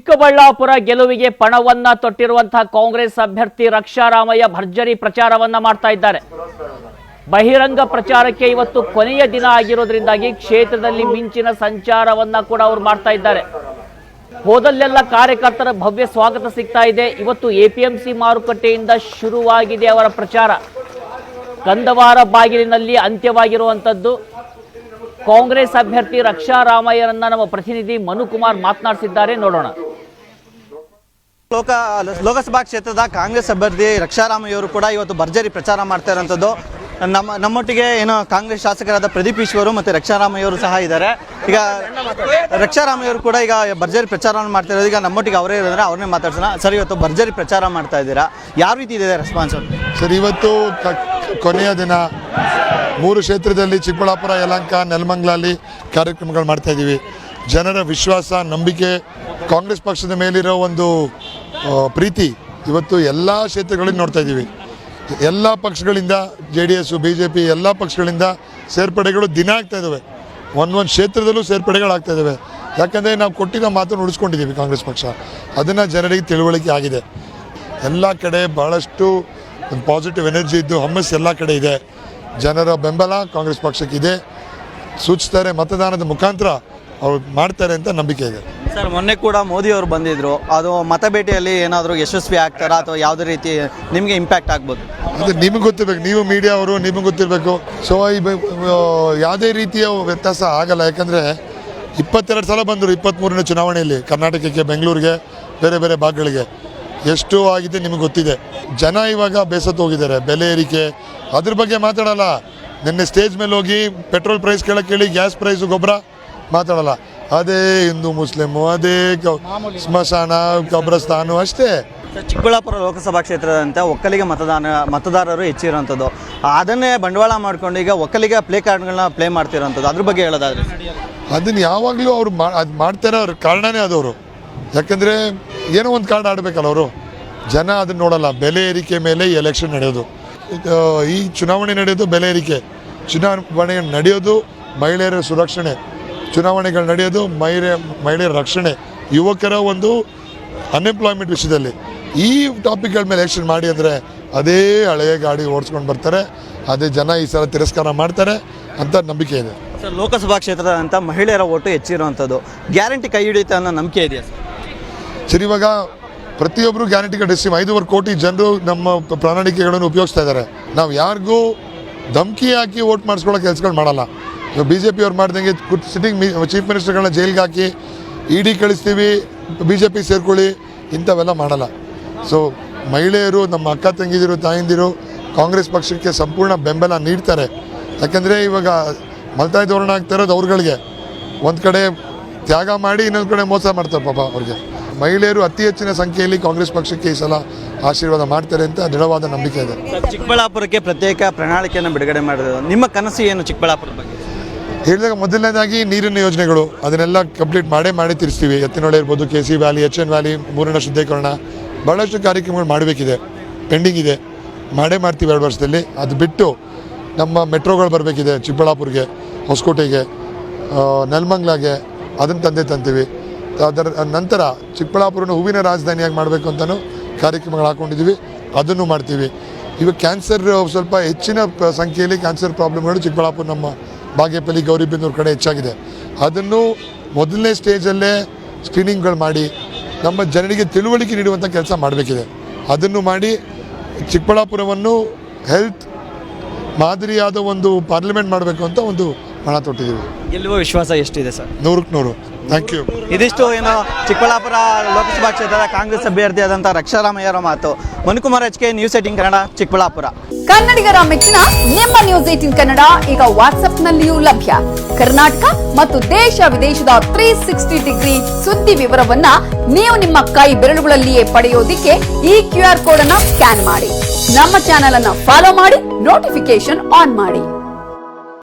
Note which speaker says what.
Speaker 1: ಚಿಕ್ಕಬಳ್ಳಾಪುರ ಗೆಲುವಿಗೆ ಪಣವನ್ನ ತೊಟ್ಟಿರುವಂತಹ ಕಾಂಗ್ರೆಸ್ ಅಭ್ಯರ್ಥಿ ರಕ್ಷಾರಾಮಯ್ಯ ಭರ್ಜರಿ ಪ್ರಚಾರವನ್ನ ಮಾಡ್ತಾ ಇದ್ದಾರೆ. ಬಹಿರಂಗ ಪ್ರಚಾರಕ್ಕೆ ಇವತ್ತು ಕೊನೆಯ ದಿನ ಆಗಿರೋದ್ರಿಂದಾಗಿ ಕ್ಷೇತ್ರದಲ್ಲಿ ಮಿಂಚಿನ ಸಂಚಾರವನ್ನ ಕೂಡ ಅವರು ಮಾಡ್ತಾ ಇದ್ದಾರೆ. ಹೋದಲ್ಲೆಲ್ಲ ಕಾರ್ಯಕರ್ತರ ಭವ್ಯ ಸ್ವಾಗತ ಸಿಗ್ತಾ ಇದೆ. ಇವತ್ತು ಎಪಿಎಂಸಿ ಮಾರುಕಟ್ಟೆಯಿಂದ ಶುರುವಾಗಿದೆ ಅವರ ಪ್ರಚಾರ. ಕಂದವಾರ ಬಾಗಿಲಿನಲ್ಲಿ ಅಂತ್ಯವಾಗಿರುವಂತದ್ದು. ಕಾಂಗ್ರೆಸ್ ಅಭ್ಯರ್ಥಿ ರಕ್ಷಾರಾಮಯ್ಯರನ್ನ ನಮ್ಮ ಪ್ರತಿನಿಧಿ ಮನುಕುಮಾರ್ ಮಾತನಾಡಿಸಿದ್ದಾರೆ, ನೋಡೋಣ.
Speaker 2: ಲೋಕಸಭಾ ಕ್ಷೇತ್ರದ ಕಾಂಗ್ರೆಸ್ ಅಭ್ಯರ್ಥಿ ರಕ್ಷಾರಾಮಯ್ಯ ಅವರು ಕೂಡ ಇವತ್ತು ಭರ್ಜರಿ ಪ್ರಚಾರ ಮಾಡ್ತಾ ಇರುವಂಥದ್ದು. ನಮ್ಮೊಟ್ಟಿಗೆ ಏನು ಕಾಂಗ್ರೆಸ್ ಶಾಸಕರಾದ ಪ್ರದೀಪ್ ಈಶ್ವರು ಮತ್ತು ರಕ್ಷಾರಾಮಯ್ಯ ಅವರು ಸಹ ಇದ್ದಾರೆ. ಈಗ ರಕ್ಷಾರಾಮಯ್ಯ ಅವರು ಕೂಡ ಈಗ ಭರ್ಜರಿ ಪ್ರಚಾರವನ್ನು ಮಾಡ್ತಾ ಇರೋದು. ಈಗ ನಮ್ಮೊಟ್ಟಿಗೆ ಅವರೇ ಇರೋದ್ರೆ ಅವ್ರನ್ನೇ ಮಾತಾಡ್ಸೋಣ. ಸರ್, ಇವತ್ತು ಭರ್ಜರಿ ಪ್ರಚಾರ ಮಾಡ್ತಾ ಇದ್ದೀರಾ, ಯಾವ ರೀತಿ ಇದೆ ರೆಸ್ಪಾನ್ಸ್?
Speaker 3: ಸರ್, ಇವತ್ತು ಕೊನೆಯ ದಿನ 3 ಕ್ಷೇತ್ರದಲ್ಲಿ ಚಿಕ್ಕಬಳ್ಳಾಪುರ, ಯಲಹಂಕ, ನೆಲಮಂಗಲಲ್ಲಿ ಕಾರ್ಯಕ್ರಮಗಳು ಮಾಡ್ತಾ ಇದ್ದೀವಿ. ಜನರ ವಿಶ್ವಾಸ, ನಂಬಿಕೆ, ಕಾಂಗ್ರೆಸ್ ಪಕ್ಷದ ಮೇಲಿರೋ ಒಂದು ಪ್ರೀತಿ ಇವತ್ತು ಎಲ್ಲ ಕ್ಷೇತ್ರಗಳಲ್ಲಿ ನೋಡ್ತಾ ಇದ್ದೀವಿ. ಎಲ್ಲ ಪಕ್ಷಗಳಿಂದ JDS, BJP ಎಲ್ಲ ಪಕ್ಷಗಳಿಂದ ಸೇರ್ಪಡೆಗಳು ದಿನ ಆಗ್ತಾ ಇದ್ದಾವೆ. ಒಂದು ಕ್ಷೇತ್ರದಲ್ಲೂ ಸೇರ್ಪಡೆಗಳಾಗ್ತಾ ಇದ್ದಾವೆ. ಯಾಕಂದರೆ ನಾವು ಕೊಟ್ಟಿದ್ದ ಮಾತನ್ನು ಉಳಿಸ್ಕೊಂಡಿದ್ದೀವಿ ಕಾಂಗ್ರೆಸ್ ಪಕ್ಷ. ಅದನ್ನು ಜನರಿಗೆ ತಿಳುವಳಿಕೆ ಆಗಿದೆ. ಎಲ್ಲ ಕಡೆ ಭಾಳಷ್ಟು ಒಂದು ಪಾಸಿಟಿವ್ ಎನರ್ಜಿ ಇದ್ದು ಹುಮ್ಮಸ್ ಎಲ್ಲ ಕಡೆ ಇದೆ. ಜನರ ಬೆಂಬಲ ಕಾಂಗ್ರೆಸ್ ಪಕ್ಷಕ್ಕಿದೆ. ಸೂಚಿಸ್ತಾರೆ, ಮತದಾನದ ಮುಖಾಂತರ ಅವ್ರು ಮಾಡ್ತಾರೆ ಅಂತ ನಂಬಿಕೆ ಇದೆ.
Speaker 2: ಸರ್, ಮೊನ್ನೆ ಕೂಡ ಮೋದಿ ಅವರು ಬಂದಿದ್ರು. ಅದು ಮತಬೇಟೆಯಲ್ಲಿ ಏನಾದರೂ ಯಶಸ್ವಿ ಆಗ್ತಾರಾ ಅಥವಾ ಯಾವುದೇ ರೀತಿ ನಿಮಗೆ ಇಂಪ್ಯಾಕ್ಟ್ ಆಗ್ಬೋದು?
Speaker 3: ಅದು ನಿಮಗೆ ಗೊತ್ತಿರಬೇಕು, ನೀವು ಮೀಡಿಯಾ ಅವರು, ನಿಮಗೆ ಗೊತ್ತಿರಬೇಕು. ಸೊ ಯಾವುದೇ ರೀತಿಯ ವ್ಯತ್ಯಾಸ ಆಗಲ್ಲ. ಯಾಕಂದರೆ 22 ಸಲ ಬಂದರು 23ನೇ ಚುನಾವಣೆಯಲ್ಲಿ ಕರ್ನಾಟಕಕ್ಕೆ, ಬೆಂಗಳೂರಿಗೆ, ಬೇರೆ ಬೇರೆ ಭಾಗಗಳಿಗೆ. ಎಷ್ಟು ಆಗಿದೆ ನಿಮಗೆ ಗೊತ್ತಿದೆ. ಜನ ಇವಾಗ ಬೇಸತ್ತು ಹೋಗಿದ್ದಾರೆ. ಬೆಲೆ ಏರಿಕೆ ಅದ್ರ ಬಗ್ಗೆ ಮಾತಾಡಲ್ಲ. ನಿನ್ನೆ ಸ್ಟೇಜ್ ಮೇಲೆ ಹೋಗಿ ಪೆಟ್ರೋಲ್ ಪ್ರೈಸ್ ಕೇಳಕ್ಕೆ ಹೇಳಿ, ಗ್ಯಾಸ್ ಪ್ರೈಸು, ಗೊಬ್ಬರ ಮಾತಾಡಲ್ಲ. ಅದೇ ಹಿಂದೂ ಮುಸ್ಲಿಮು, ಅದೇ ಸ್ಮಶಾನ, ಕಬ್ರಸ್ತಾನು ಅಷ್ಟೇ.
Speaker 2: ಚಿಕ್ಕಬಳ್ಳಾಪುರ ಲೋಕಸಭಾ ಕ್ಷೇತ್ರದಂತ ಒಕ್ಕಲಿಗ ಮತದಾರರು ಹೆಚ್ಚಿರೋಂಥದ್ದು. ಅದನ್ನೇ ಬಂಡವಾಳ ಮಾಡ್ಕೊಂಡು ಈಗ ಒಕ್ಕಲಿಗ ಪ್ಲೇ ಕಾರ್ಡ್ಗಳನ್ನ ಪ್ಲೇ ಮಾಡ್ತಿರೋಂಥದ್ದು. ಅದ್ರ ಬಗ್ಗೆ ಹೇಳೋದಾದ್ರೆ
Speaker 3: ಅದನ್ನು ಯಾವಾಗಲೂ ಅವ್ರು ಅದು ಮಾಡ್ತಾರೆ. ಅವ್ರ ಕಾರಣನೇ ಅದವರು. ಯಾಕಂದರೆ ಏನೋ ಒಂದು ಕಾರ್ಡ್ ಆಡಬೇಕಲ್ಲ ಅವರು. ಜನ ಅದನ್ನು ನೋಡಲ್ಲ. ಬೆಲೆ ಏರಿಕೆ ಮೇಲೆ ಈ ಎಲೆಕ್ಷನ್ ನಡೆಯೋದು, ಈ ಚುನಾವಣೆ ನಡೆಯೋದು ಬೆಲೆ ಏರಿಕೆ. ಚುನಾವಣೆ ನಡೆಯೋದು ಮಹಿಳೆಯರ ಸುರಕ್ಷಣೆ, ಚುನಾವಣೆಗಳು ನಡೆಯೋದು ಮಹಿಳೆಯರ ರಕ್ಷಣೆ, ಯುವಕರ ಒಂದು ಅನ್ಎಂಪ್ಲಾಯ್ಮೆಂಟ್ ವಿಷಯದಲ್ಲಿ. ಈ ಟಾಪಿಕ್ಗಳ ಮೇಲೆ ಎಲೆಕ್ಷನ್ ಮಾಡಿ ಅಂದರೆ ಅದೇ ಹಳೆಯ ಗಾಡಿ ಓಡಿಸ್ಕೊಂಡು ಬರ್ತಾರೆ. ಅದೇ ಜನ ಈ ಸಲ ತಿರಸ್ಕಾರ ಮಾಡ್ತಾರೆ ಅಂತ ನಂಬಿಕೆ ಇದೆ.
Speaker 2: ಸರ್, ಲೋಕಸಭಾ ಕ್ಷೇತ್ರದಂಥ ಮಹಿಳೆಯರ ಓಟು ಹೆಚ್ಚಿರುವಂಥದ್ದು. ಗ್ಯಾರಂಟಿ ಕೈ ಹಿಡಿಯುತ್ತೆ ಅನ್ನೋ ನಂಬಿಕೆ ಇದೆಯಾ
Speaker 3: ಸರ್? ಇವಾಗ ಪ್ರತಿಯೊಬ್ಬರು ಗ್ಯಾರಂಟಿ ಕಾರ್ಡ್ 5.25 ಕೋಟಿ ಜನರು ನಮ್ಮ ಪ್ರಣಾಳಿಕೆಗಳನ್ನು ಉಪಯೋಗಿಸ್ತಾ ಇದ್ದಾರೆ. ನಾವು ಯಾರಿಗೂ ಧಮಕಿ ಹಾಕಿ ವೋಟ್ ಮಾಡಿಸ್ಕೊಳ್ಳೋ ಕೆಲಸಗಳು ಮಾಡಲ್ಲ. ಇವಾಗ BJP ಅವ್ರು ಮಾಡ್ದಂಗೆ ಸಿಟ್ಟಿಂಗ್ ಚೀಫ್ ಮಿನಿಸ್ಟರ್ಗಳನ್ನ ಜೈಲಿಗೆ ಹಾಕಿ ED ಕಳಿಸ್ತೀವಿ, BJP ಸೇರ್ಕೊಳ್ಳಿ, ಇಂಥವೆಲ್ಲ ಮಾಡಲ್ಲ. ಸೊ ಮಹಿಳೆಯರು, ನಮ್ಮ ಅಕ್ಕ ತಂಗಿದಿರು, ತಾಯಿಂದಿರು ಕಾಂಗ್ರೆಸ್ ಪಕ್ಷಕ್ಕೆ ಸಂಪೂರ್ಣ ಬೆಂಬಲ ನೀಡ್ತಾರೆ. ಯಾಕಂದರೆ ಇವಾಗ ಮಲ್ತಾಯಿ ಧೋರಣೆ ಆಗ್ತಾ ಇರೋದು ಅವ್ರುಗಳಿಗೆ. ಒಂದು ಕಡೆ ತ್ಯಾಗ ಮಾಡಿ, ಇನ್ನೊಂದು ಕಡೆ ಮೋಸ ಮಾಡ್ತಾರೆ ಪಾಪ ಅವ್ರಿಗೆ. ಮಹಿಳೆಯರು ಅತಿ ಹೆಚ್ಚಿನ ಸಂಖ್ಯೆಯಲ್ಲಿ ಕಾಂಗ್ರೆಸ್ ಪಕ್ಷಕ್ಕೆ ಈ ಸಲ ಆಶೀರ್ವಾದ ಮಾಡ್ತಾರೆ ಅಂತ ದೃಢವಾದ ನಂಬಿಕೆ ಇದೆ.
Speaker 2: ಚಿಕ್ಕಬಳ್ಳಾಪುರಕ್ಕೆ ಪ್ರತ್ಯೇಕ ಪ್ರಣಾಳಿಕೆಯನ್ನು ಬಿಡುಗಡೆ ಮಾಡಿದ್ರು. ನಿಮ್ಮ ಕನಸು ಏನು ಚಿಕ್ಕಬಳ್ಳಾಪುರದ ಬಗ್ಗೆ?
Speaker 3: ಹೇಳಿದಾಗ ಮೊದಲನೇದಾಗಿ ನೀರಿನ ಯೋಜನೆಗಳು ಅದನ್ನೆಲ್ಲ ಕಂಪ್ಲೀಟ್ ಮಾಡಿ ತಿರ್ಸ್ತೀವಿ. ಎತ್ತಿನೊಳೆ ಇರ್ಬೋದು, KC ವ್ಯಾಲಿ, HN ವ್ಯಾಲಿ, ಮೂರನ ಶುದ್ಧೀಕರಣ, ಭಾಳಷ್ಟು ಕಾರ್ಯಕ್ರಮಗಳು ಮಾಡಬೇಕಿದೆ, ಪೆಂಡಿಂಗ್ ಇದೆ. ಮಾಡ್ತೀವಿ 2 ವರ್ಷದಲ್ಲಿ. ಅದು ಬಿಟ್ಟು ನಮ್ಮ ಮೆಟ್ರೋಗಳು ಬರಬೇಕಿದೆ. ಚಿಕ್ಕಬಳ್ಳಾಪುರಿಗೆ, ಹೊಸಕೋಟೆಗೆ, ನೆಲಮಂಗಲಗೆ, ಅದನ್ನು ತಂತೀವಿ. ಅದರ ನಂತರ ಚಿಕ್ಕಬಳ್ಳಾಪುರನ ಹೂವಿನ ರಾಜಧಾನಿಯಾಗಿ ಮಾಡಬೇಕು ಅಂತಲೂ ಕಾರ್ಯಕ್ರಮಗಳು ಹಾಕ್ಕೊಂಡಿದ್ದೀವಿ, ಅದನ್ನು ಮಾಡ್ತೀವಿ. ಇವಾಗ ಕ್ಯಾನ್ಸರ್ ಸ್ವಲ್ಪ ಹೆಚ್ಚಿನ ಸಂಖ್ಯೆಯಲ್ಲಿ ಕ್ಯಾನ್ಸರ್ ಪ್ರಾಬ್ಲಮ್ಗಳು ಚಿಕ್ಕಬಳ್ಳಾಪುರ, ನಮ್ಮ ಬಾಗೇಪಲ್ಲಿ, ಗೌರಿಬಿದನೂರು ಕಡೆ ಹೆಚ್ಚಾಗಿದೆ. ಅದನ್ನು ಮೊದಲನೇ ಸ್ಟೇಜಲ್ಲೇ ಸ್ಕ್ರೀನಿಂಗ್ಗಳು ಮಾಡಿ ನಮ್ಮ ಜನರಿಗೆ ತಿಳುವಳಿಕೆ ನೀಡುವಂಥ ಕೆಲಸ ಮಾಡಬೇಕಿದೆ. ಅದನ್ನು ಮಾಡಿ ಚಿಕ್ಕಬಳ್ಳಾಪುರವನ್ನು ಹೆಲ್ತ್ ಮಾದರಿಯಾದ ಒಂದು ಪಾರ್ಲಿಮೆಂಟ್ ಮಾಡಬೇಕು ಅಂತ ಒಂದು ಹಣ ತೊಟ್ಟಿದ್ದೀವಿ.
Speaker 2: ಗೆಲ್ಲುವ ವಿಶ್ವಾಸ ಎಷ್ಟಿದೆ ಸರ್?
Speaker 3: 100ಕ್ಕೆ 100. Thank you.
Speaker 2: ಇದಿಷ್ಟು ಏನು ಚಿಕ್ಕಬಳ್ಳಾಪುರ ಲೋಕಸಭಾ ಕ್ಷೇತ್ರದ ಕಾಂಗ್ರೆಸ್ ಅಭ್ಯರ್ಥಿಯಾದಂಥ ರಕ್ಷಾರಾಮಯ್ಯರ ಮಾತು. Manukumar HK, news 18 Kannada, Chikkaballapur.
Speaker 4: ಕನ್ನಡಿಗರ ಮೆಚ್ಚಿನ ನಿಮ್ಮ ನ್ಯೂಸ್ 18 ಕನ್ನಡ ಈಗ ವಾಟ್ಸ್ಆಪ್ನಲ್ಲಿಯೂ ಲಭ್ಯ. ಕರ್ನಾಟಕ ಮತ್ತು ದೇಶ ವಿದೇಶದ 360 ಡಿಗ್ರಿ ಸುದ್ದಿ ವಿವರವನ್ನ ನೀವು ನಿಮ್ಮ ಕೈ ಬೆರಳುಗಳಲ್ಲಿಯೇ ಪಡೆಯೋದಿಕ್ಕೆ ಈ QR ಕೋಡ್ ಅನ್ನು ಸ್ಕ್ಯಾನ್ ಮಾಡಿ. ನಮ್ಮ ಚಾನೆಲ್ ಅನ್ನು ಫಾಲೋ ಮಾಡಿ, ನೋಟಿಫಿಕೇಶನ್ ಆನ್ ಮಾಡಿ.